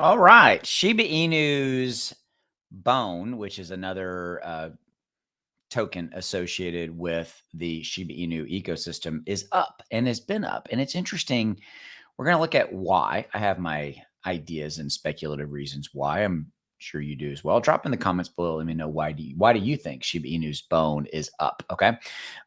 All right. Shiba Inu's Bone, which is another token associated with the Shiba Inu ecosystem, is up and has been up. And it's interesting. We're going to look at why. I have my ideas and speculative reasons why. I'm sure you do as well. Drop in the comments below. Let me know why do you think Shiba Inu's Bone is up? Okay.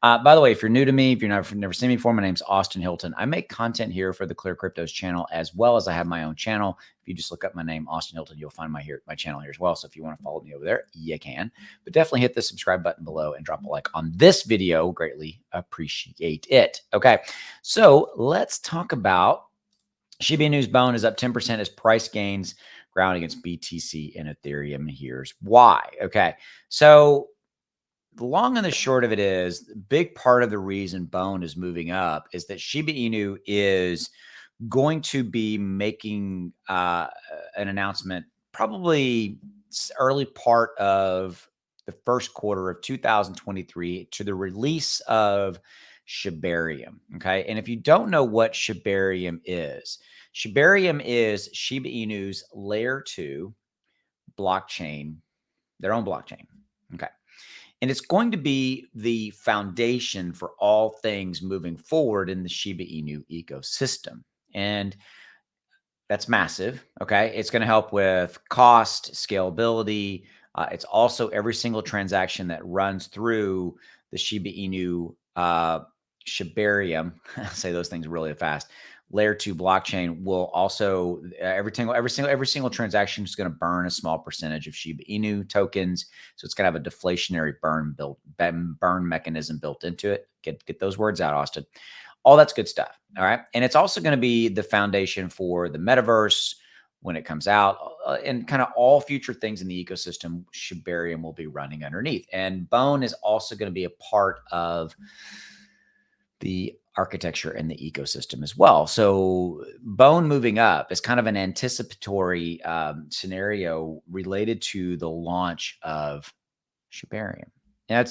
By the way, if you're new to me, if you're never seen me before, my name's Austin Hilton. I make content here for the ClearCryptos channel, as well as I have my own channel. If you just look up my name, Austin Hilton, you'll find my channel here as well. So if you want to follow me over there, you can. But definitely hit the subscribe button below and drop a like on this video. Greatly appreciate it. Okay, so let's talk about Shiba Inu's Bone is up 10% as price gains ground against BTC and Ethereum. Here's why. Okay, so the long and the short of it is, the big part of the reason Bone is moving up is that Shiba Inu is going to be making an announcement probably early part of the first quarter of 2023 to the release of Shibarium. Okay. And if you don't know what Shibarium is Shiba Inu's layer 2 blockchain, their own blockchain. Okay. And it's going to be the foundation for all things moving forward in the Shiba Inu ecosystem. And that's massive. Okay. It's going to help with cost, scalability. It's also every single transaction that runs through the Shiba Inu Shibarium. I say those things really fast. Layer 2 blockchain will also every single transaction is going to burn a small percentage of Shiba Inu tokens. So it's going to have a deflationary burn mechanism built into it. Get those words out, Austin. All that's good stuff. All right. And it's also going to be the foundation for the metaverse when it comes out, and kind of all future things in the ecosystem. Shibarium will be running underneath. And Bone is also going to be a part of the architecture and the ecosystem as well. So Bone moving up is kind of an anticipatory scenario related to the launch of Shibarium. Yeah,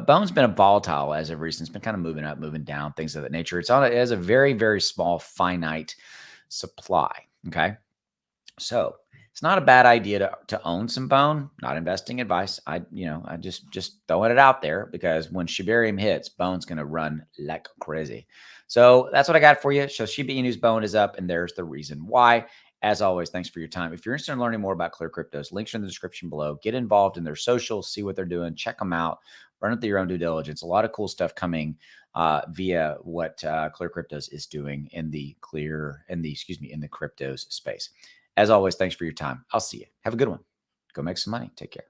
Bone's been a volatile as of recent. It's been kind of moving up, moving down, things of that nature. It has a very, very small, finite supply. Okay. So it's not a bad idea to own some Bone. Not investing advice. I just throwing it out there, because when Shibarium hits, Bone's going to run like crazy. So that's what I got for you. So Shiba Inu's Bone is up, and there's the reason why. As always, thanks for your time. If you're interested in learning more about ClearCryptos, links are in the description below. Get involved in their socials, see what they're doing, check them out, run it through your own due diligence. A lot of cool stuff coming via what ClearCryptos is doing in the cryptos space. As always, thanks for your time. I'll see you. Have a good one. Go make some money. Take care.